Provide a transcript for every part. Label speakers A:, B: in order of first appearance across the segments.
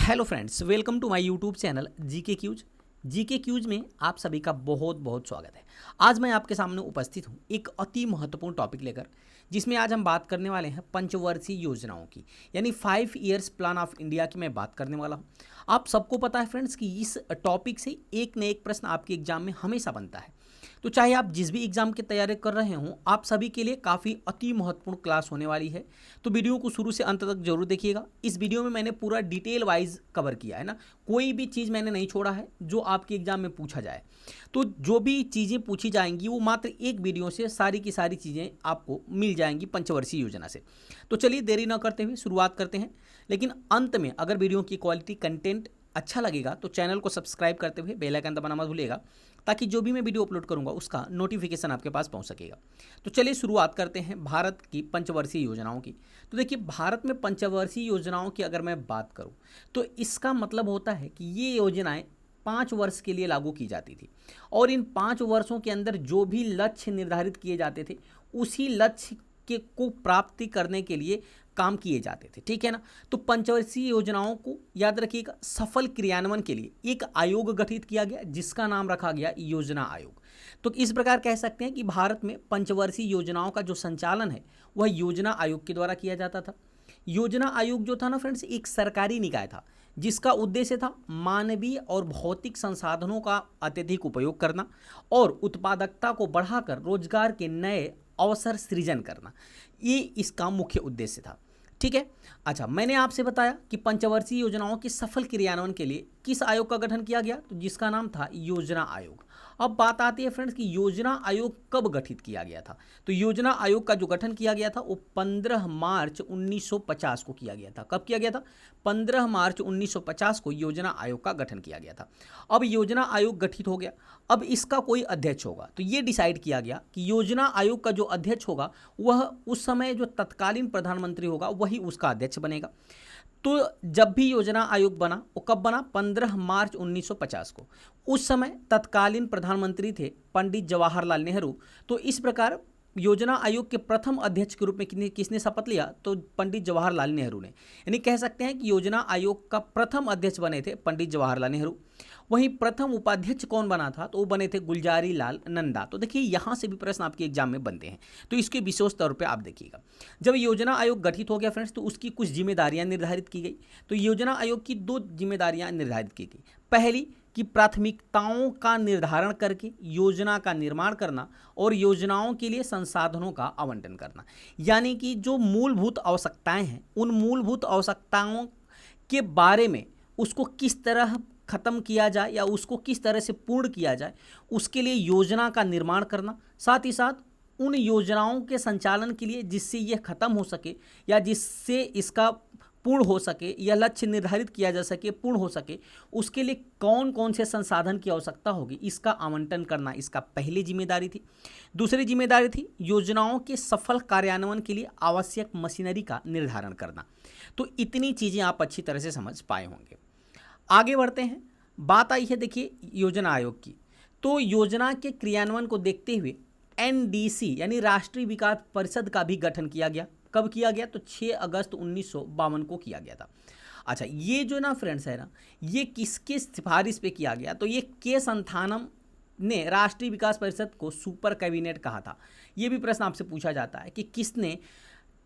A: Hello friends, welcome to my YouTube channel GK quiz. GK quiz में आप सभी का बहुत बहुत स्वागत है। आज मैं आपके सामने उपस्थित हूँ एक अति महत्वपूर्ण टॉपिक लेकर, जिसमें आज हम बात करने वाले हैं पंचवर्षीय योजनाओं की, यानी 5 ईयर्स प्लान ऑफ इंडिया की मैं बात करने वाला हूँ। आप सबको पता है फ्रेंड्स कि इस टॉपिक से एक न एक प्रश्न आपके एग्जाम में हमेशा बनता है। तो चाहे आप जिस भी एग्जाम की तैयारी कर रहे हों, आप सभी के लिए काफ़ी अति महत्वपूर्ण क्लास होने वाली है। तो वीडियो को शुरू से अंत तक जरूर देखिएगा। इस वीडियो में मैंने पूरा डिटेल वाइज कवर किया है ना, कोई भी चीज़ मैंने नहीं छोड़ा है जो आपके एग्जाम में पूछा जाए। तो जो भी चीज़ें पूछी जाएंगी वो मात्र एक वीडियो से सारी की सारी चीज़ें आपको मिल जाएंगी पंचवर्षीय योजना से। तो चलिए देरी न करते हुए शुरुआत करते हैं। लेकिन अंत में अगर वीडियो की क्वालिटी कंटेंट अच्छा लगेगा तो चैनल को सब्सक्राइब करते हुए बेल आइकन दबाना मत भूलिएगा, ताकि जो भी मैं वीडियो अपलोड करूंगा उसका नोटिफिकेशन आपके पास पहुंच सकेगा। तो चलिए शुरुआत करते हैं भारत की पंचवर्षीय योजनाओं की। तो देखिए, भारत में पंचवर्षीय योजनाओं की अगर मैं बात करूं तो इसका मतलब होता है कि ये योजनाएं 5 वर्ष के लिए लागू की जाती थी, और इन 5 वर्षों के अंदर जो भी लक्ष्य निर्धारित किए जाते थे उसी लक्ष्य के को प्राप्ति करने के लिए काम किए जाते थे। ठीक है ना। तो पंचवर्षीय योजनाओं को याद रखिएगा, सफल क्रियान्वयन के लिए एक आयोग गठित किया गया जिसका नाम रखा गया योजना आयोग। तो इस प्रकार कह सकते हैं कि भारत में पंचवर्षीय योजनाओं का जो संचालन है वह योजना आयोग के द्वारा किया जाता था। योजना आयोग जो था ना फ्रेंड्स, एक सरकारी निकाय था जिसका उद्देश्य था मानवीय और भौतिक संसाधनों का अत्यधिक उपयोग करना और उत्पादकता को बढ़ाकर रोजगार के नए अवसर सृजन करना। ये इसका मुख्य उद्देश्य था। ठीक है। अच्छा, मैंने आपसे बताया कि पंचवर्षीय योजनाओं की सफल क्रियान्वयन के लिए किस आयोग का गठन किया गया, तो जिसका नाम था योजना आयोग। अब बात आती है फ्रेंड्स कि योजना आयोग कब गठित किया गया था। तो योजना आयोग का जो गठन किया गया था वो 15 मार्च 1950 को किया गया था। कब किया गया था? 15 मार्च 1950 को योजना आयोग का गठन किया गया था। अब योजना आयोग गठित हो गया, अब इसका कोई अध्यक्ष होगा। तो ये डिसाइड किया गया कि योजना आयोग का जो अध्यक्ष होगा वह उस समय जो तत्कालीन प्रधानमंत्री होगा वही उसका अध्यक्ष बनेगा। तो जब भी योजना आयोग बना वो कब बना? 15 मार्च 1950 को। उस समय तत्कालीन प्रधानमंत्री थे पंडित जवाहरलाल नेहरू। तो इस प्रकार योजना आयोग के प्रथम अध्यक्ष के रूप में किसने शपथ लिया? तो पंडित जवाहरलाल नेहरू ने। यानी कह सकते हैं कि योजना आयोग का प्रथम अध्यक्ष बने थे पंडित जवाहरलाल नेहरू। वहीं प्रथम उपाध्यक्ष कौन बना था? तो वो बने थे गुलजारी लाल नंदा। तो देखिए, यहाँ से भी प्रश्न आपके एग्जाम में बनते हैं, तो इसके विशेष तौर पे आप देखिएगा। जब योजना आयोग गठित हो गया फ्रेंड्स, तो उसकी कुछ जिम्मेदारियां निर्धारित की गई। तो योजना आयोग की 2 जिम्मेदारियां निर्धारित की गई। पहली कि प्राथमिकताओं का निर्धारण करके योजना का निर्माण करना और योजनाओं के लिए संसाधनों का आवंटन करना। यानी कि जो मूलभूत आवश्यकताएं हैं उन मूलभूत आवश्यकताओं के बारे में उसको किस तरह खत्म किया जाए या उसको किस तरह से पूर्ण किया जाए, उसके लिए योजना का निर्माण करना। साथ ही साथ उन योजनाओं के संचालन के लिए जिससे यह खत्म हो सके या जिससे इसका पूर्ण हो सके या लक्ष्य निर्धारित किया जा सके, पूर्ण हो सके, उसके लिए कौन कौन से संसाधन की आवश्यकता होगी, इसका आवंटन करना इसका पहली जिम्मेदारी थी। दूसरी जिम्मेदारी थी योजनाओं के सफल कार्यान्वयन के लिए आवश्यक मशीनरी का निर्धारण करना। तो इतनी चीज़ें आप अच्छी तरह से समझ पाए होंगे। आगे बढ़ते हैं। बात आई है देखिए योजना आयोग की। तो योजना के क्रियान्वयन को देखते हुए एनडीसी यानी राष्ट्रीय विकास परिषद का भी गठन किया गया। कब किया गया? तो 6 अगस्त 1952 को किया गया था। अच्छा, ये जो ना फ्रेंड्स है ना, ये किसके सिफारिश पे किया गया? तो ये के संथानम ने राष्ट्रीय विकास परिषद को सुपर कैबिनेट कहा था। ये भी प्रश्न आपसे पूछा जाता है कि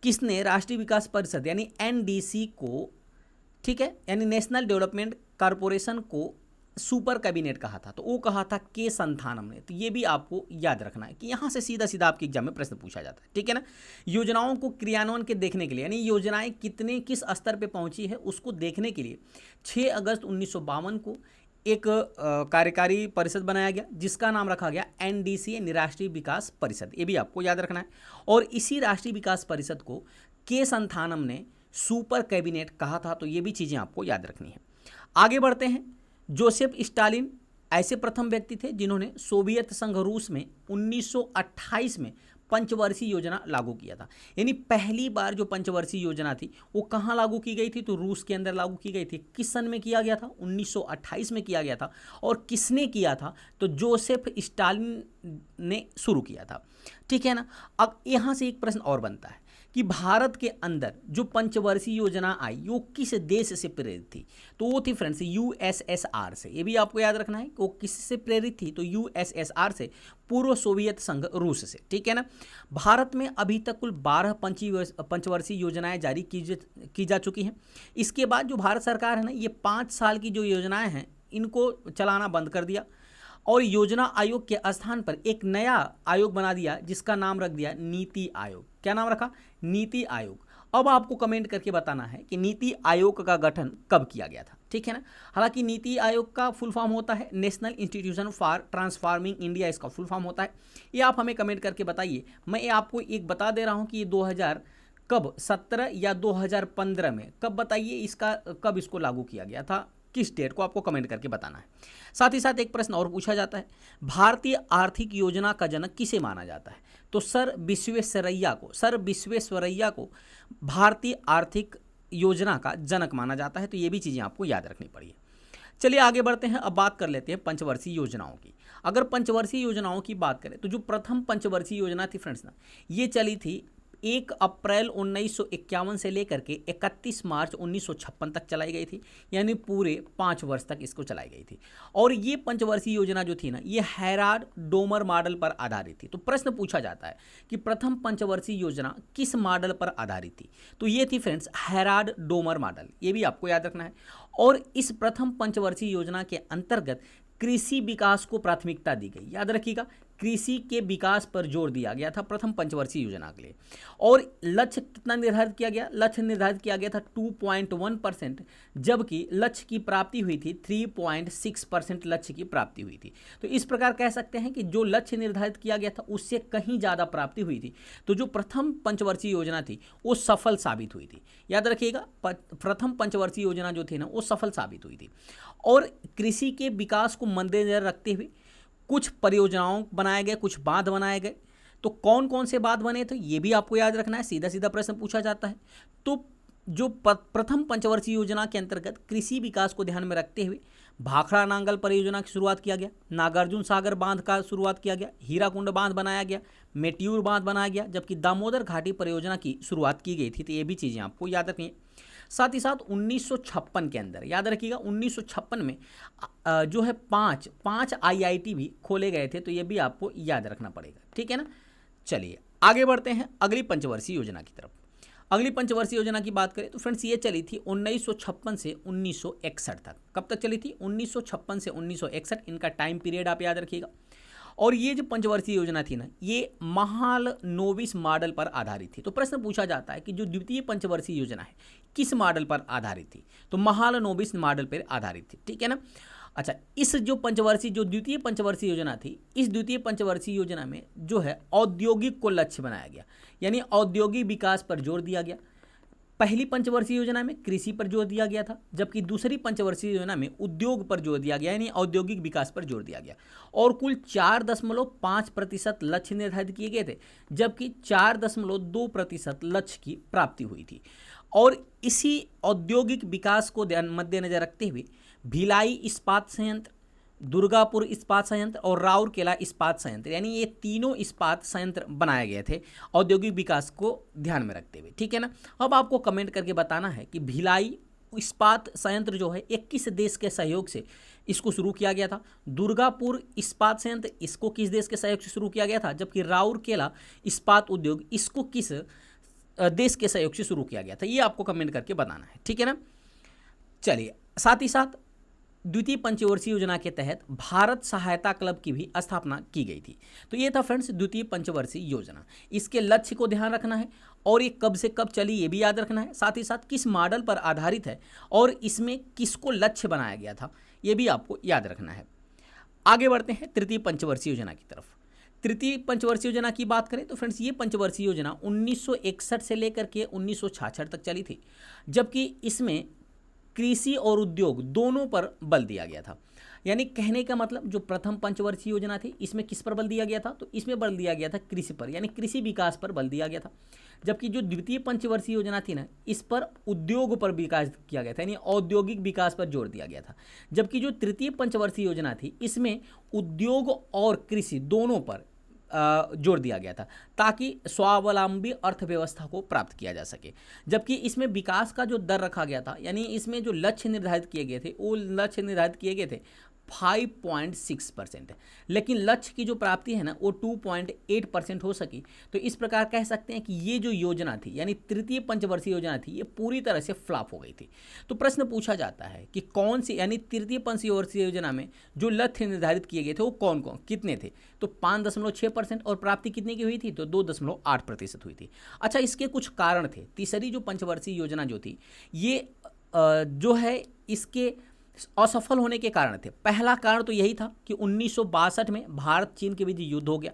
A: किसने राष्ट्रीय विकास परिषद यानी एनडीसी को, ठीक है, यानी नेशनल डेवलपमेंट कॉरपोरेशन को सुपर कैबिनेट कहा था। तो वो कहा था के संथानम ने। तो ये भी आपको याद रखना है कि यहाँ से सीधा सीधा आपके एग्जाम में प्रश्न पूछा जाता है। ठीक है ना। योजनाओं को क्रियान्वयन के देखने के लिए, यानी योजनाएं किस स्तर पे पहुंची है उसको देखने के लिए 6 अगस्त 1952 को एक कार्यकारी परिषद बनाया गया जिसका नाम रखा गया एनडीसी यानी राष्ट्रीय विकास परिषद। ये भी आपको याद रखना है। और इसी राष्ट्रीय विकास परिषद को के संथानम ने सुपर कैबिनेट कहा था। तो ये भी चीज़ें आपको याद रखनी है। आगे बढ़ते हैं। जोसेफ स्टालिन ऐसे प्रथम व्यक्ति थे जिन्होंने सोवियत संघ रूस में 1928 में पंचवर्षीय योजना लागू किया था। यानी पहली बार जो पंचवर्षीय योजना थी वो कहाँ लागू की गई थी? तो रूस के अंदर लागू की गई थी। किस सन में किया गया था? 1928 में किया गया था। और किसने किया था? तो जोसेफ स्टालिन ने शुरू किया था। ठीक है ना। अब यहाँ से एक प्रश्न और बनता है कि भारत के अंदर जो पंचवर्षीय योजना आई वो किस देश से प्रेरित थी, तो वो थी फ्रेंड्स यूएसएसआर से। ये भी आपको याद रखना है कि वो किससे प्रेरित थी, तो यूएसएसआर से, पूर्व सोवियत संघ रूस से, ठीक है ना। भारत में अभी तक कुल 12 पंचवर्षीय योजनाएं जारी की जा चुकी हैं। इसके बाद जो भारत सरकार है ना, ये 5 साल की जो योजनाएं हैं इनको चलाना बंद कर दिया और योजना आयोग के स्थान पर एक नया आयोग बना दिया जिसका नाम रख दिया नीति आयोग। क्या नाम रखा? नीति आयोग। अब आपको कमेंट करके बताना है कि नीति आयोग का गठन कब किया गया था, ठीक है ना। हालांकि नीति आयोग का फुल फॉर्म होता है national institution for transforming India, इसका फुल फॉर्म होता है। ये आप हमें कमेंट करके बताइए। मैं आपको एक बता दे रहा हूँ कि ये 2000 कब 17 या 2015 में कब, बताइए इसका कब इसको लागू किया गया था, किस डेट को, आपको कमेंट करके बताना है। साथ ही साथ एक प्रश्न और पूछा जाता है, भारतीय आर्थिक योजना का जनक किसे माना जाता है, तो सर विश्वेश्वरैया को भारतीय आर्थिक योजना का जनक माना जाता है। तो ये भी चीज़ें आपको याद रखनी पड़ी। चलिए आगे बढ़ते हैं। अब बात कर लेते हैं पंचवर्षीय योजनाओं की। अगर पंचवर्षीय योजनाओं की बात करें तो जो प्रथम पंचवर्षीय योजना थी फ्रेंड्स ना, ये चली थी 1 अप्रैल 1951 से लेकर के 31 मार्च 1956 तक चलाई गई थी, यानी पूरे 5 वर्ष तक इसको चलाई गई थी। और ये पंचवर्षीय योजना जो थी ना, ये हैराड डोमर मॉडल पर आधारित थी। तो प्रश्न पूछा जाता है कि प्रथम पंचवर्षीय योजना किस मॉडल पर आधारित थी, तो ये थी फ्रेंड्स हैराड डोमर मॉडल। ये भी आपको याद रखना है। और इस प्रथम पंचवर्षीय योजना के अंतर्गत कृषि विकास को प्राथमिकता दी गई। याद रखिएगा, कृषि के विकास पर जोर दिया गया था प्रथम पंचवर्षीय योजना के लिए। और लक्ष्य कितना निर्धारित किया गया? लक्ष्य निर्धारित किया गया था 2.1%, जबकि लक्ष्य की प्राप्ति हुई थी 3.6% लक्ष्य की प्राप्ति हुई थी। तो इस प्रकार कह सकते हैं कि जो लक्ष्य निर्धारित किया गया था उससे कहीं ज़्यादा प्राप्ति हुई थी। तो जो प्रथम पंचवर्षीय योजना थी वो सफल साबित हुई थी। याद रखिएगा, प्रथम पंचवर्षीय योजना जो थी ना, वो सफल साबित हुई थी। और कृषि के विकास को मद्देनजर रखते हुए कुछ परियोजनाओं बनाए गए, कुछ बांध बनाए गए। तो कौन कौन से बांध बने थे ये भी आपको याद रखना है, सीधा सीधा प्रश्न पूछा जाता है। तो जो प्रथम पंचवर्षीय योजना के अंतर्गत कृषि विकास को ध्यान में रखते हुए भाखड़ा नांगल परियोजना की शुरुआत किया गया, नागार्जुन सागर बांध का शुरुआत किया गया, हीराकुंड बांध बनाया गया, मेट्यूर बांध बनाया गया, जबकि दामोदर घाटी परियोजना की शुरुआत की गई थी। तो ये भी चीज़ें आपको याद रखनी है। साथ ही साथ 1956 के अंदर, याद रखिएगा, 1956 में जो है पांच आईआईटी भी खोले गए थे। तो ये भी आपको याद रखना पड़ेगा, ठीक है ना। चलिए आगे बढ़ते हैं अगली पंचवर्षीय योजना की तरफ। अगली पंचवर्षीय योजना की बात करें तो फ्रेंड्स ये चली थी 1956 से 1961 तक। कब तक चली थी? 1956 से 1961, इनका टाइम पीरियड आप याद रखिएगा। और ये जो पंचवर्षीय योजना थी ना, ये महालनोबिस मॉडल पर आधारित थी। तो प्रश्न पूछा जाता है कि जो द्वितीय पंचवर्षीय योजना है किस मॉडल पर आधारित थी, तो महालनोबिस मॉडल पर आधारित थी, ठीक है ना। अच्छा, इस जो द्वितीय पंचवर्षीय योजना थी, इस द्वितीय पंचवर्षीय योजना में जो है औद्योगिक को लक्ष्य बनाया गया, यानी औद्योगिक विकास पर जोर दिया गया। पहली पंचवर्षीय योजना में कृषि पर जोर दिया गया था, जबकि दूसरी पंचवर्षीय योजना में उद्योग पर जोर दिया गया, यानी औद्योगिक विकास पर जोर दिया गया। और कुल 4.5% लक्ष्य निर्धारित किए गए थे, जबकि 4.2% लक्ष्य की प्राप्ति हुई थी। और इसी औद्योगिक विकास को मद्देनजर रखते हुए भिलाई इस्पात संयंत्र, दुर्गापुर इस्पात संयंत्र और राउरकेला इस्पात संयंत्र, यानी ये तीनों इस्पात संयंत्र बनाए गए थे औद्योगिक विकास को ध्यान में रखते हुए, ठीक है ना। अब आपको कमेंट करके बताना है कि भिलाई इस्पात संयंत्र जो है 21 देश के सहयोग से इसको शुरू किया गया था। दुर्गापुर इस्पात संयंत्र, इसको किस देश के सहयोग से शुरू किया गया था, जबकि राउरकेला इस्पात उद्योग, इसको किस देश के सहयोग से शुरू किया गया था। ये आपको कमेंट करके बताना है, ठीक है ना। चलिए, साथ ही साथ द्वितीय पंचवर्षीय योजना के तहत भारत सहायता क्लब की भी स्थापना की गई थी। तो ये था फ्रेंड्स द्वितीय पंचवर्षीय योजना। इसके लक्ष्य को ध्यान रखना है और ये कब से कब चली ये भी याद रखना है। साथ ही साथ किस मॉडल पर आधारित है और इसमें किसको लक्ष्य बनाया गया था ये भी आपको याद रखना है। आगे बढ़ते हैं तृतीय पंचवर्षीय योजना की तरफ। तृतीय पंचवर्षीय योजना की बात करें तो फ्रेंड्स ये पंचवर्षीय योजना 1961 से लेकर के 1966 तक चली थी, जबकि इसमें कृषि और उद्योग दोनों पर बल दिया गया था। यानी कहने का मतलब जो प्रथम पंचवर्षीय योजना थी इसमें किस पर बल दिया गया था, तो इसमें बल दिया गया था कृषि पर, यानी कृषि विकास पर बल दिया गया था। जबकि जो द्वितीय पंचवर्षीय योजना थी ना, इस पर उद्योग पर विकास किया गया था, यानी औद्योगिक विकास पर जोर दिया गया था। जबकि जो तृतीय पंचवर्षीय योजना थी इसमें उद्योग और कृषि दोनों पर जोड़ दिया गया था ताकि स्वावलंबी अर्थव्यवस्था को प्राप्त किया जा सके। जबकि इसमें विकास का जो दर रखा गया था, यानी इसमें जो लक्ष्य निर्धारित किए गए थे वो लक्ष्य निर्धारित किए गए थे 5.6%, लेकिन लक्ष्य की जो प्राप्ति है ना वो 2.8% हो सकी। तो इस प्रकार कह सकते हैं कि ये जो योजना थी, यानी तृतीय पंचवर्षीय योजना थी, ये पूरी तरह से फ्लॉप हो गई थी। तो प्रश्न पूछा जाता है कि कौन सी, यानी तृतीय पंचवर्षीय योजना में जो लक्ष्य निर्धारित किए गए थे वो कौन कौन कितने थे? तो 5.6% और प्राप्ति कितने की हुई थी? तो 2.8% हुई थी। अच्छा, इसके कुछ कारण थे। तीसरी जो पंचवर्षीय योजना जो थी ये जो है इसके असफल होने के कारण थे। पहला कारण तो यही था कि 1962 में भारत चीन के बीच युद्ध हो गया।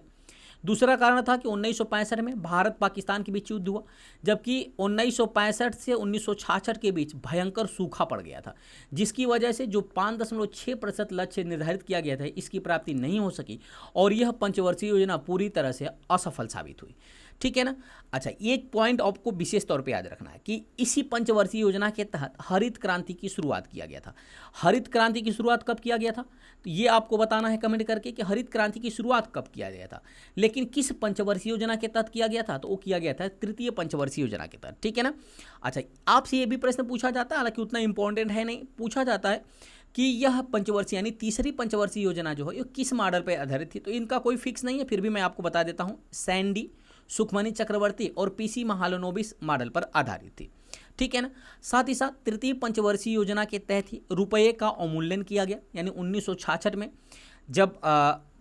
A: दूसरा कारण था कि 1965 में भारत पाकिस्तान के बीच युद्ध हुआ, जबकि 1965 से 1966 के बीच भयंकर सूखा पड़ गया था, जिसकी वजह से जो 5.6% लक्ष्य निर्धारित किया गया था इसकी प्राप्ति नहीं हो सकी और यह पंचवर्षीय योजना पूरी तरह से असफल साबित हुई। ठीक है ना। अच्छा, एक पॉइंट आपको विशेष तौर पे याद रखना है कि इसी पंचवर्षीय योजना के तहत हरित क्रांति की शुरुआत किया गया था। हरित क्रांति की शुरुआत कब किया गया था? तो ये आपको बताना है कमेंट करके कि हरित क्रांति की शुरुआत कब किया गया था, लेकिन किस पंचवर्षीय योजना के तहत किया गया था? तो वो किया गया था तृतीय पंचवर्षीय योजना के तहत। ठीक है ना। अच्छा, आपसे ये भी प्रश्न पूछा जाता है, हालांकि उतना इंपॉर्टेंट है नहीं, पूछा जाता है कि यह पंचवर्षीय यानी तीसरी पंचवर्षीय योजना जो है ये किस मॉडल पर आधारित थी। तो इनका कोई फिक्स नहीं है, फिर भी मैं आपको बता देता हूँ। सैंडी, सुखमनी चक्रवर्ती और पीसी महालनोबिस मॉडल पर आधारित थी। ठीक है ना। साथ ही साथ तृतीय पंचवर्षीय योजना के तहत ही रुपये का अवमूल्यन किया गया, यानी 1966 में जब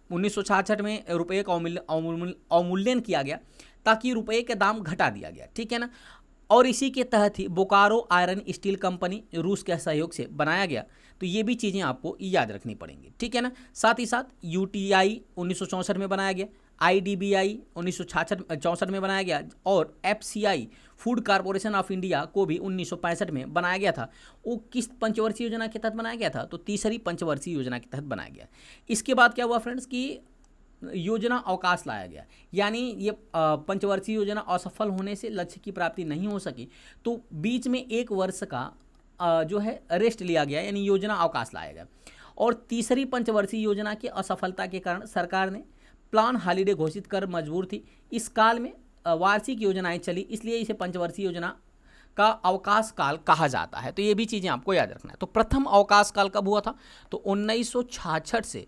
A: 1966 में रुपये का अवमूल्यन किया गया ताकि रुपये का दाम घटा दिया गया। ठीक है ना। और इसी के तहत ही बोकारो आयरन स्टील कंपनी रूस के सहयोग से बनाया गया। तो ये भी चीज़ें आपको याद रखनी पड़ेंगी। ठीक है ना। साथ ही साथ यूटीआई 1964 में बनाया गया, आईडीबीआई 1964 में बनाया गया और FCI food corporation of India को भी 1965 में बनाया गया था। वो किस पंचवर्षीय योजना के तहत बनाया गया था? तो तीसरी पंचवर्षीय योजना के तहत बनाया गया। इसके बाद क्या हुआ फ्रेंड्स कि योजना अवकाश लाया गया, यानी ये पंचवर्षीय योजना असफल होने से लक्ष्य की प्राप्ति नहीं हो सकी, तो बीच में एक वर्ष का जो है रेस्ट लिया गया, यानी योजना अवकाश लाया गया। और तीसरी पंचवर्षीय योजना की असफलता के कारण सरकार ने प्लान हॉलीडे घोषित कर मजबूर थी। इस काल में वार्षिक योजनाएं चली, इसलिए इसे पंचवर्षीय योजना का अवकाश काल कहा जाता है। तो ये भी चीज़ें आपको याद रखना है। तो प्रथम अवकाश काल कब हुआ था? तो 1966 से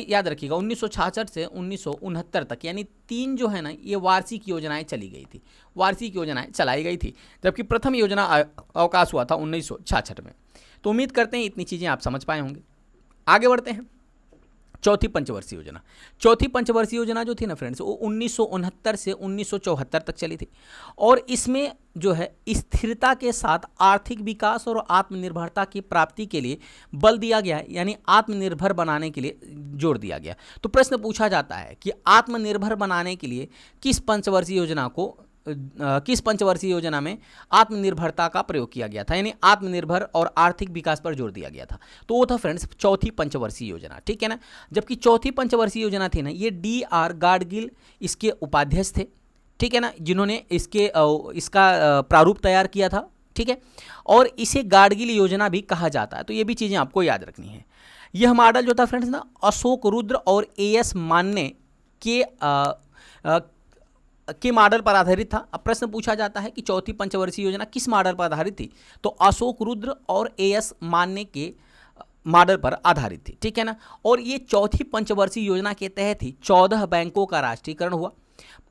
A: याद रखिएगा 1966 से 1969 तक, यानी 3 जो है ना ये वार्षिक योजनाएं चली गई थी, वार्षिक योजनाएं चलाई गई थी, जबकि प्रथम योजना अवकाश हुआ था 1966 में। तो उम्मीद करते हैं इतनी चीज़ें आप समझ पाए होंगे। आगे बढ़ते हैं। चौथी पंचवर्षीय योजना। चौथी पंचवर्षीय योजना जो थी ना फ्रेंड्स वो 1969 से 1974 तक चली थी और इसमें जो है स्थिरता के साथ आर्थिक विकास और आत्मनिर्भरता की प्राप्ति के लिए बल दिया गया, यानी आत्मनिर्भर बनाने के लिए जोर दिया गया। तो प्रश्न पूछा जाता है कि आत्मनिर्भर बनाने के लिए किस पंचवर्षीय योजना में आत्मनिर्भरता का प्रयोग किया गया था, यानी आत्मनिर्भर और आर्थिक विकास पर जोर दिया गया था। तो वो था फ्रेंड्स चौथी पंचवर्षीय योजना। ठीक है ना। जबकि चौथी पंचवर्षीय योजना थी ना ये DR गाडगिल इसके उपाध्यक्ष थे। ठीक है ना, जिन्होंने इसका प्रारूप तैयार किया था। ठीक है, और इसे गाडगिल योजना भी कहा जाता है। तो ये भी चीज़ें आपको याद रखनी है। यह मॉडल जो था फ्रेंड्स ना अशोक रुद्र और AS मान्य के मॉडल पर आधारित था। अब प्रश्न पूछा जाता है कि चौथी पंचवर्षीय योजना किस मॉडल पर आधारित थी? तो अशोक रुद्र और AS मान्य के मॉडल पर आधारित थी। ठीक है ना। और ये चौथी पंचवर्षीय योजना के तहत ही 14 बैंकों का राष्ट्रीयकरण हुआ,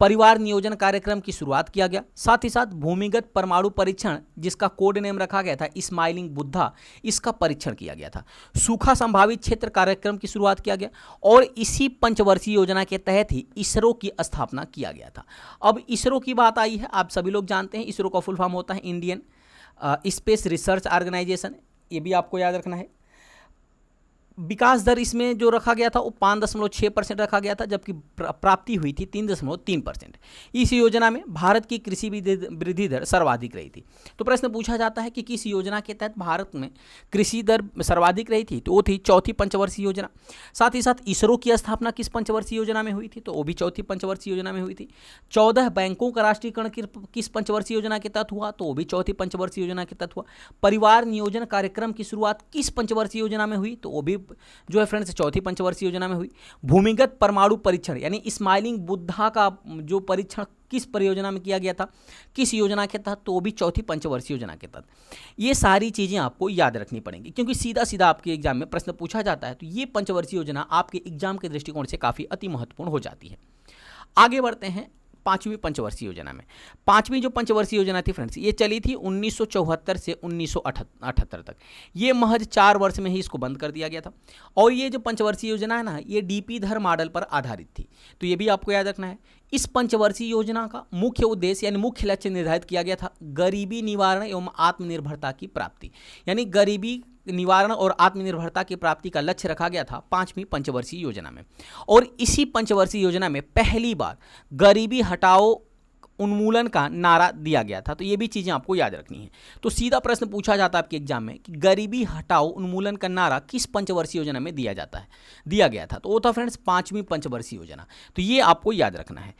A: परिवार नियोजन कार्यक्रम की शुरुआत किया गया, साथ ही साथ भूमिगत परमाणु परीक्षण जिसका कोड नेम रखा गया था स्माइलिंग बुद्धा, इसका परीक्षण किया गया था, सूखा संभावित क्षेत्र कार्यक्रम की शुरुआत किया गया और इसी पंचवर्षीय योजना के तहत ही इसरो की स्थापना किया गया था। अब इसरो की बात आई है, आप सभी लोग जानते हैं इसरो का फुल फॉर्म होता है इंडियन स्पेस रिसर्च ऑर्गेनाइजेशन, ये भी आपको याद रखना है। विकास दर इसमें जो रखा गया था वो 5.6% रखा गया था, जबकि प्राप्ति हुई थी 3.3%। इस योजना में भारत की कृषि वृद्धि दर सर्वाधिक रही थी। तो प्रश्न पूछा जाता है कि किस योजना के तहत भारत में कृषि दर सर्वाधिक रही थी? तो वो थी चौथी पंचवर्षीय योजना। साथ ही साथ इसरो की स्थापना किस पंचवर्षीय योजना में हुई थी? तो वो भी चौथी पंचवर्षीय योजना में हुई थी। 14 बैंकों का राष्ट्रीयकरण किस पंचवर्षीय योजना के तहत हुआ? तो वो भी चौथी पंचवर्षीय योजना के तहत हुआ। परिवार नियोजन कार्यक्रम की शुरुआत किस पंचवर्षीय योजना में हुई? तो वो भी जो है फ्रेंड्स चौथी पंचवर्षीय योजना में हुई। भूमिगत परमाणु परीक्षण यानी स्माइलिंग बुद्धा का जो परीक्षण किस परियोजना में किया गया था, किस योजना के तहत, तो वो भी चौथी पंचवर्षीय योजना के तहत। ये सारी चीज़ें आपको याद रखनी पड़ेंगी क्योंकि सीधा सीधा आपके एग्जाम में प्रश्न पूछा जाता है, तो ये पंचवर्षीय योजना आपके एग्जाम के दृष्टिकोण से काफ़ी अति महत्वपूर्ण हो जाती है। आगे बढ़ते हैं पांचवी पंचवर्षीय योजना में। पांचवी जो पंचवर्षीय योजना थी फ्रेंड्स, ये चली थी 1974 से 1978 तक। ये महज 4 वर्ष में ही इसको बंद कर दिया गया था। और ये जो पंचवर्षीय योजना है ना, ये डीपी धर मॉडल पर आधारित थी, तो ये भी आपको याद रखना है। इस पंचवर्षीय योजना का मुख्य उद्देश्य यानी मुख्य लक्ष्य निर्धारित किया गया था गरीबी निवारण एवं आत्मनिर्भरता की प्राप्ति, यानी गरीबी निवारण और आत्मनिर्भरता की प्राप्ति का लक्ष्य रखा गया था पांचवी पंचवर्षीय योजना में। और इसी पंचवर्षीय योजना में पहली बार गरीबी हटाओ उन्मूलन का नारा दिया गया था, तो ये भी चीज़ें आपको याद रखनी है। तो सीधा प्रश्न पूछा जाता है आपके एग्जाम में कि गरीबी हटाओ उन्मूलन का नारा किस पंचवर्षीय योजना में दिया गया था, तो वो था फ्रेंड्स पांचवी पंचवर्षीय योजना, तो ये आपको याद रखना है।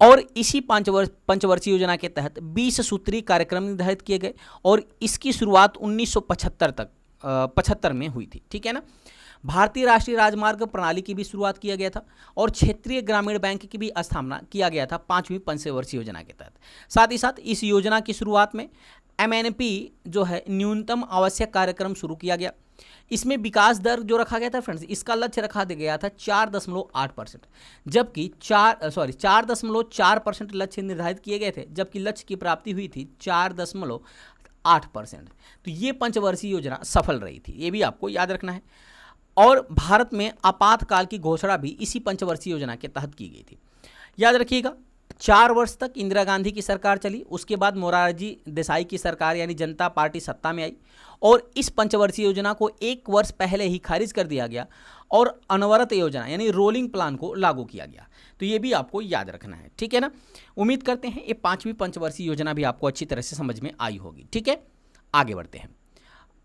A: और इसी पंचवर्षीय योजना के तहत 20 सूत्रीय कार्यक्रम निर्धारित किए गए और इसकी शुरुआत 1975 में हुई थी, ठीक है ना। भारतीय राष्ट्रीय राजमार्ग प्रणाली की भी शुरुआत किया गया था और क्षेत्रीय ग्रामीण बैंक की भी स्थापना किया गया था पांचवी पंचवर्षीय योजना के तहत। साथ ही साथ इस योजना की शुरुआत में MNP जो है न्यूनतम आवश्यक कार्यक्रम शुरू किया गया। इसमें विकास दर जो रखा गया था फ्रेंड्स, इसका लक्ष्य रखा गया था 4.8%, जबकि 4.4% लक्ष्य निर्धारित किए गए थे, जबकि लक्ष्य की प्राप्ति हुई थी 4.8%। तो ये पंचवर्षीय योजना सफल रही थी, ये भी आपको याद रखना है। और भारत में आपातकाल की घोषणा भी इसी पंचवर्षीय योजना के तहत की गई थी। याद रखिएगा 4 वर्ष तक इंदिरा गांधी की सरकार चली, उसके बाद मोरारजी देसाई की सरकार यानी जनता पार्टी सत्ता में आई और इस पंचवर्षीय योजना को 1 वर्ष पहले ही खारिज कर दिया गया और अनवरत योजना यानी रोलिंग प्लान को लागू किया गया। तो ये भी आपको याद रखना है, ठीक है ना। उम्मीद करते हैं ये पांचवी पंचवर्षीय योजना भी आपको अच्छी तरह से समझ में आई होगी, ठीक है। आगे बढ़ते हैं।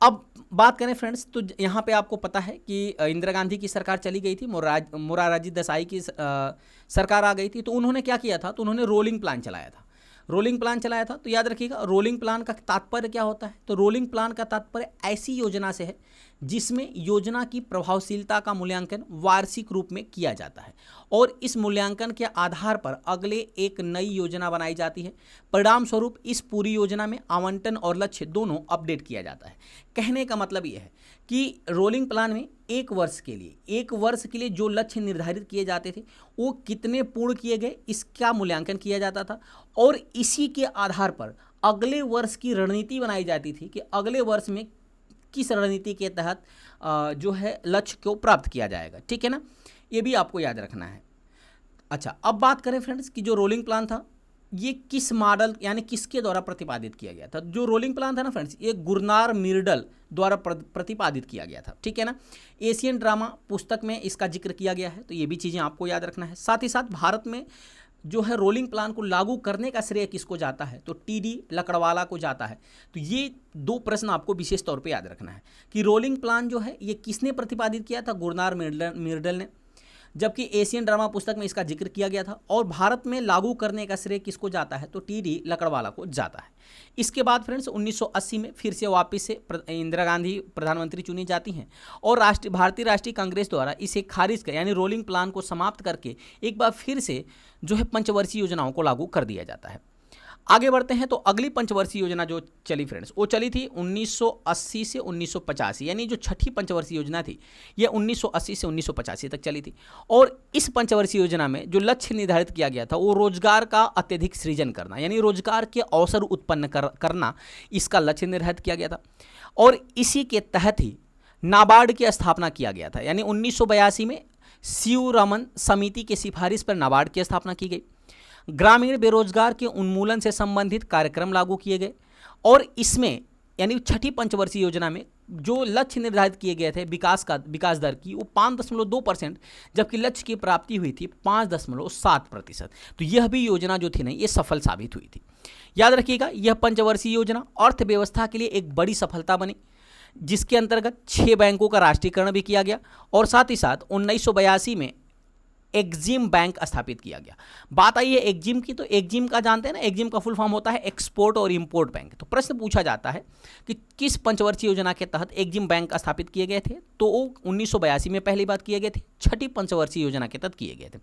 A: अब बात करें फ्रेंड्स, तो यहाँ पे आपको पता है कि इंदिरा गांधी की सरकार चली गई थी, मोरारजी देसाई की सरकार आ गई थी, तो उन्होंने क्या किया था, तो उन्होंने रोलिंग प्लान चलाया था। तो याद रखिएगा रोलिंग प्लान का तात्पर्य क्या होता है, तो रोलिंग प्लान का तात्पर्य ऐसी योजना से है जिसमें योजना की प्रभावशीलता का मूल्यांकन वार्षिक रूप में किया जाता है और इस मूल्यांकन के आधार पर अगले एक नई योजना बनाई जाती है। परिणाम स्वरूप इस पूरी योजना में आवंटन और लक्ष्य दोनों अपडेट किया जाता है। कहने का मतलब यह है कि रोलिंग प्लान में 1 वर्ष के लिए जो लक्ष्य निर्धारित किए जाते थे वो कितने पूर्ण किए गए इसका मूल्यांकन किया जाता था और इसी के आधार पर अगले वर्ष की रणनीति बनाई जाती थी कि अगले वर्ष में किस रणनीति के तहत जो है लक्ष्य को प्राप्त किया जाएगा, ठीक है ना। ये भी आपको याद रखना है। अच्छा, अब बात करें फ्रेंड्स कि जो रोलिंग प्लान था ये किस मॉडल यानी किसके द्वारा प्रतिपादित किया गया था। जो रोलिंग प्लान था ना फ्रेंड्स, ये गुरनार मिर्डल द्वारा प्रतिपादित किया गया था, ठीक है ना। एशियन ड्रामा पुस्तक में इसका जिक्र किया गया है, तो ये भी चीज़ें आपको याद रखना है। साथ ही साथ भारत में जो है रोलिंग प्लान को लागू करने का श्रेय किसको जाता है, तो TD लकड़वाला को जाता है। तो ये 2 प्रश्न आपको विशेष तौर पे याद रखना है कि रोलिंग प्लान जो है ये किसने प्रतिपादित किया था, गुरनार मिर्डल ने, जबकि एशियन ड्रामा पुस्तक में इसका जिक्र किया गया था। और भारत में लागू करने का श्रेय किसको जाता है, तो TD लकड़वाला को जाता है। इसके बाद फ्रेंड्स 1980 में फिर से वापस से इंदिरा गांधी प्रधानमंत्री चुनी जाती हैं और भारतीय राष्ट्रीय कांग्रेस द्वारा इसे खारिज कर यानी रोलिंग प्लान को समाप्त करके एक बार फिर से जो है पंचवर्षीय योजनाओं को लागू कर दिया जाता है। आगे बढ़ते हैं, तो अगली पंचवर्षीय योजना जो चली फ्रेंड्स वो चली थी 1980 से 1985, यानी जो छठी पंचवर्षीय योजना थी ये 1980 से 1985 तक चली थी। और इस पंचवर्षीय योजना में जो लक्ष्य निर्धारित किया गया था वो रोजगार का अत्यधिक सृजन करना यानी रोजगार के अवसर उत्पन्न करना इसका लक्ष्य निर्धारित किया गया था। और इसी के तहत ही नाबार्ड की स्थापना किया गया था, यानी 1982 में शिवरमन समिति की सिफारिश पर नाबार्ड की स्थापना की गई। ग्रामीण बेरोजगार के उन्मूलन से संबंधित कार्यक्रम लागू किए गए और इसमें यानी छठी पंचवर्षीय योजना में जो लक्ष्य निर्धारित किए गए थे विकास दर की वो 5.2%, जबकि लक्ष्य की प्राप्ति हुई थी 5.7%। तो यह भी योजना जो थी ना ये सफल साबित हुई थी। याद रखिएगा यह पंचवर्षीय योजना अर्थव्यवस्था के लिए एक बड़ी सफलता बनी, जिसके अंतर्गत 6 बैंकों का राष्ट्रीयकरण भी किया गया और साथ ही साथ 1982 में एक्जिम बैंक स्थापित किया गया। बात आई है एक्जिम की, तो एक्जिम का जानते हैं ना, एक्जिम का फुल फॉर्म होता है एक्सपोर्ट और इंपोर्ट बैंक। तो प्रश्न पूछा जाता है कि किस पंचवर्षीय योजना के तहत एक्जिम बैंक स्थापित किए गए थे, तो 1982 में पहली बात किए गए थे, छठी पंचवर्षीय योजना के तहत किए गए थे,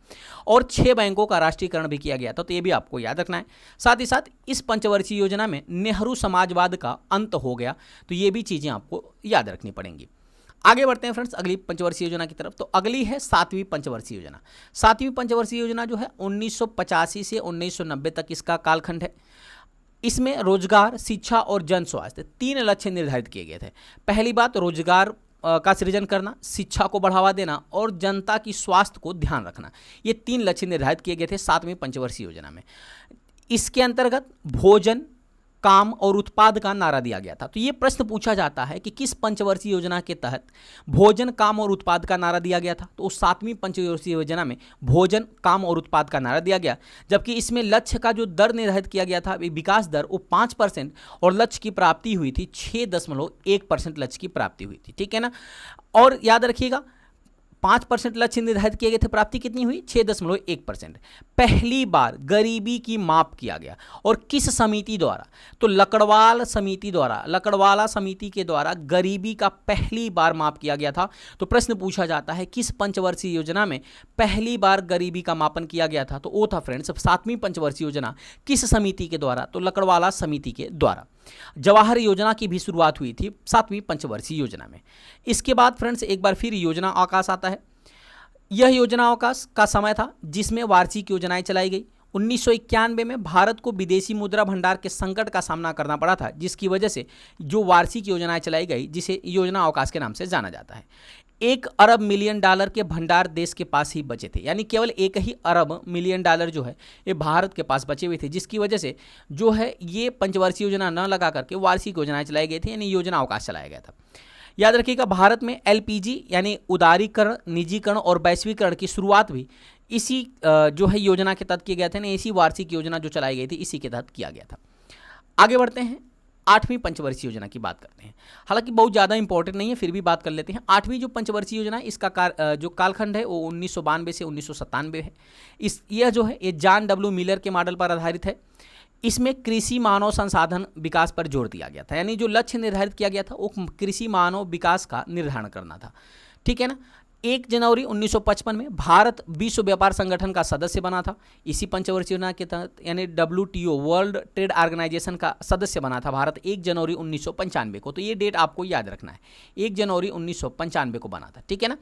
A: और 6 बैंकों का राष्ट्रीयकरण भी किया गया था। तो ये भी आपको याद रखना है। साथ ही साथ इस पंचवर्षीय योजना में नेहरू समाजवाद का अंत हो गया, तो ये भी चीज़ें आपको याद रखनी पड़ेंगी। आगे बढ़ते हैं फ्रेंड्स अगली पंचवर्षीय योजना की तरफ। तो अगली है 7वीं पंचवर्षीय योजना। 7वीं पंचवर्षीय योजना जो है 1985 से 1990 तक इसका कालखंड है। इसमें रोजगार, शिक्षा और जन स्वास्थ्य 3 लक्ष्य निर्धारित किए गए थे। पहली बात रोजगार का सृजन करना, शिक्षा को बढ़ावा देना और जनता की स्वास्थ्य को ध्यान रखना, ये 3 लक्ष्य निर्धारित किए गए थे 7वीं पंचवर्षीय योजना में। इसके अंतर्गत भोजन, काम और उत्पाद का नारा दिया गया था। तो ये प्रश्न पूछा जाता है कि किस पंचवर्षीय योजना के तहत भोजन, काम और उत्पाद का नारा दिया गया था। तो 7वीं पंचवर्षीय योजना में भोजन, काम और उत्पाद का नारा दिया गया, जबकि इसमें लक्ष्य का जो दर निर्धारित किया गया था, विकास दर, वो 5% और लक्ष्य की प्राप्ति हुई थी 6.1% लक्ष्य की प्राप्ति हुई थी। ठीक है ना। और याद रखिएगा 5% लक्ष्य निर्धारित किए गए थे, प्राप्ति कितनी हुई? 6.1%। पहली बार गरीबी की माप किया गया, और किस समिति द्वारा? तो लकड़वाला समिति के द्वारा गरीबी का पहली बार माप किया गया था। तो प्रश्न पूछा जाता है किस पंचवर्षीय योजना में पहली बार गरीबी का मापन किया गया था? तो वो था फ्रेंड्स 7वीं पंचवर्षीय योजना। किस समिति के द्वारा? तो लकड़वाला समिति के द्वारा। जवाहर योजना की भी शुरुआत हुई थी 7वीं पंचवर्षीय योजना में। इसके बाद फ्रेंड्स एक बार फिर योजना अवकाश आता है। यह योजना अवकाश का समय था जिसमें वार्षिक योजनाएं चलाई गई। 1991 में भारत को विदेशी मुद्रा भंडार के संकट का सामना करना पड़ा था, जिसकी वजह से जो वार्षिक योजनाएं चलाई गई, जिसे योजना अवकाश के नाम से जाना जाता है। 1 अरब मिलियन डॉलर के भंडार देश के पास ही बचे थे, यानी केवल 1 ही अरब मिलियन डॉलर जो है ये भारत के पास बचे हुए थे, जिसकी वजह से जो है ये पंचवर्षीय योजना न लगा करके वार्षिक योजनाएं चलाई गई थी, यानी योजना अवकाश चलाया गया था। याद रखिएगा भारत में एलपीजी यानी उदारीकरण, निजीकरण और वैश्वीकरण की शुरुआत भी इसी जो है योजना के तहत किए गए थे ना, इसी वार्षिक योजना जो चलाई गई थी इसी के तहत किया गया था। आगे बढ़ते हैं 8वीं पंचवर्षीय योजना की बात करते हैं। हालांकि बहुत ज़्यादा इंपॉर्टेंट नहीं है, फिर भी बात कर लेते हैं। 8वीं जो पंचवर्षीय योजना है इसका जो कालखंड है वो 1992 से 1997 है। यह जो है ये जॉन डब्ल्यू मिलर के मॉडल पर आधारित है। इसमें कृषि मानव संसाधन विकास पर जोर दिया गया था, यानी जो लक्ष्य निर्धारित किया गया था वो कृषि मानव विकास का निर्धारण करना था। ठीक है ना। 1 जनवरी 1955 में भारत विश्व व्यापार संगठन का सदस्य बना था। इसी पंचवर्षीय योजना के तहत यानी WTO वर्ल्ड ट्रेड ऑर्गेनाइजेशन का सदस्य बना था भारत 1 जनवरी 1995 को। तो ये डेट आपको याद रखना है, 1 जनवरी 1995 को बना था। ठीक है ना।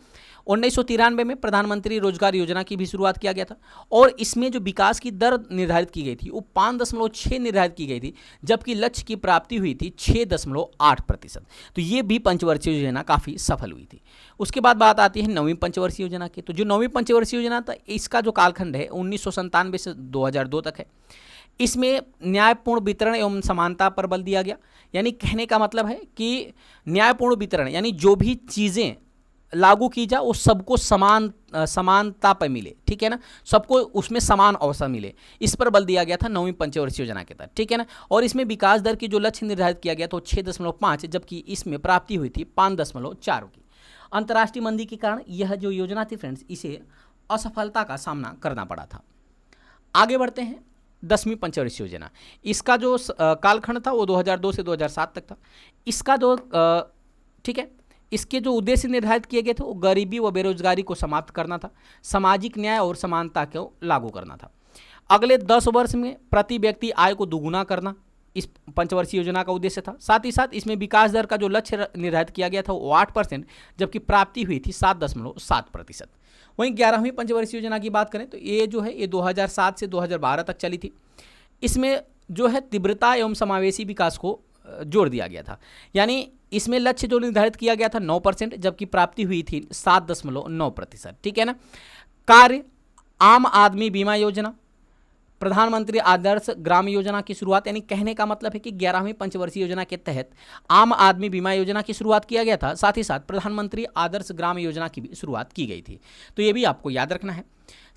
A: 1993 में प्रधानमंत्री रोजगार योजना की भी शुरुआत किया गया था, और इसमें जो विकास की दर निर्धारित की गई थी वो 5.6 निर्धारित की गई थी, जबकि लक्ष्य की प्राप्ति हुई थी 6.8%। तो ये भी पंचवर्षीय योजना काफ़ी सफल हुई थी। उसके बाद बात आती है 9वीं पंचवर्षीय योजना की। तो जो 9वीं पंचवर्षीय योजना था इसका जो कालखंड है 1997 से 2002 तक है। इसमें न्यायपूर्ण वितरण एवं समानता पर बल दिया गया, यानी कहने का मतलब है कि न्यायपूर्ण वितरण यानी जो भी चीज़ें लागू की जाए वो सबको समानता पर मिले। ठीक है ना, सबको उसमें समान अवसर मिले, इस पर बल दिया गया था 9वीं पंचवर्षीय योजना के तहत। ठीक है ना। और इसमें विकास दर की जो लक्ष्य निर्धारित किया गया था 6.5, जबकि इसमें प्राप्ति हुई थी 5.4 की। अंतर्राष्ट्रीय मंदी के कारण यह जो योजना थी फ्रेंड्स इसे असफलता का सामना करना पड़ा था। आगे बढ़ते हैं 10वीं पंचवर्षीय योजना। इसका जो कालखंड था वो 2002 से 2007 तक था। इसका जो ठीक है, इसके जो उद्देश्य निर्धारित किए गए थे वो गरीबी व बेरोजगारी को समाप्त करना था, सामाजिक न्याय और समानता को लागू करना था। अगले 10 वर्ष में प्रति व्यक्ति आय को दोगुना करना इस पंचवर्षीय योजना का उद्देश्य था। साथ ही साथ इसमें विकास दर का जो लक्ष्य निर्धारित किया गया था वो 8%, जबकि प्राप्ति हुई थी 7.7%। वहीं 11वीं पंचवर्षीय योजना की बात करें तो ये जो है ये 2007 से 2012 तक चली थी। इसमें जो है तीव्रता एवं समावेशी विकास को जोड़ दिया गया था, यानी इसमें लक्ष्य जो निर्धारित किया गया था 9%, जबकि प्राप्ति हुई थी 7.9%। ठीक है ना। कार्य आम आदमी बीमा योजना, प्रधानमंत्री आदर्श ग्राम योजना की शुरुआत, यानी कहने का मतलब है कि 11वीं पंचवर्षीय योजना के तहत आम आदमी बीमा योजना की शुरुआत किया गया था, साथ ही साथ प्रधानमंत्री आदर्श ग्राम योजना की भी शुरुआत की गई थी। तो ये भी आपको याद रखना है।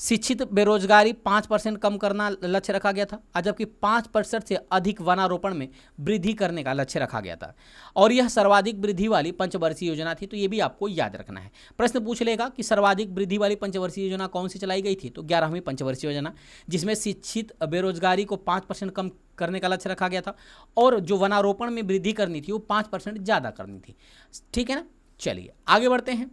A: शिक्षित बेरोजगारी 5% कम करना लक्ष्य रखा गया था, जबकि 5% से अधिक वनारोपण में वृद्धि करने का लक्ष्य रखा गया था। और यह सर्वाधिक वृद्धि वाली पंचवर्षीय योजना थी, तो ये भी आपको याद रखना है। प्रश्न पूछ लेगा कि सर्वाधिक वृद्धि वाली पंचवर्षीय योजना कौन सी चलाई गई थी, तो 11वीं पंचवर्षीय योजना, जिसमें शिक्षित बेरोजगारी को 5% कम करने का लक्ष्य रखा गया था और जो वनारोपण में वृद्धि करनी थी वो 5% ज़्यादा करनी थी। ठीक है ना। चलिए आगे बढ़ते हैं,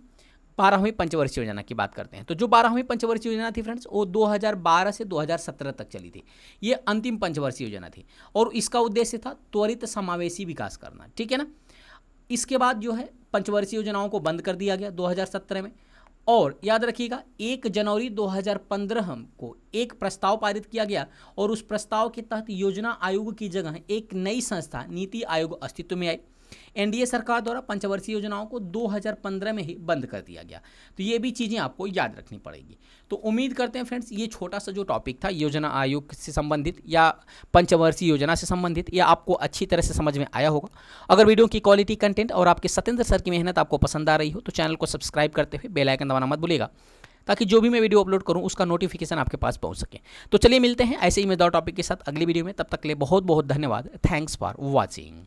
A: 12वीं पंचवर्षीय योजना की बात करते हैं। तो जो 12वीं पंचवर्षीय योजना थी फ्रेंड्स, वो 2012 से 2017 तक चली थी। ये अंतिम पंचवर्षीय योजना थी और इसका उद्देश्य था त्वरित समावेशी विकास करना। ठीक है ना। इसके बाद जो है पंचवर्षीय योजनाओं को बंद कर दिया गया 2017 में। और याद रखिएगा 1 जनवरी 2015 को एक प्रस्ताव पारित किया गया और उस प्रस्ताव के तहत योजना आयोग की जगह एक नई संस्था नीति आयोग अस्तित्व में आई। एनडीए सरकार द्वारा पंचवर्षीय योजनाओं को 2015 में ही बंद कर दिया गया। तो ये भी चीज़ें आपको याद रखनी पड़ेगी। तो उम्मीद करते हैं फ्रेंड्स ये छोटा सा जो टॉपिक था योजना आयोग से संबंधित या पंचवर्षीय योजना से संबंधित, यह आपको अच्छी तरह से समझ में आया होगा। अगर वीडियो की क्वालिटी, कंटेंट और आपके सत्येंद्र सर की मेहनत आपको पसंद आ रही हो तो चैनल को सब्सक्राइब करते हुए बेल आइकन दबाना मत भूलिएगा, ताकि जो भी मैं वीडियो अपलोड करूं उसका नोटिफिकेशन आपके पास पहुंच सके। तो चलिए मिलते हैं ऐसे ही मजेदार टॉपिक के साथ अगली वीडियो में। तब तक के लिए बहुत बहुत धन्यवाद। Thanks for watching.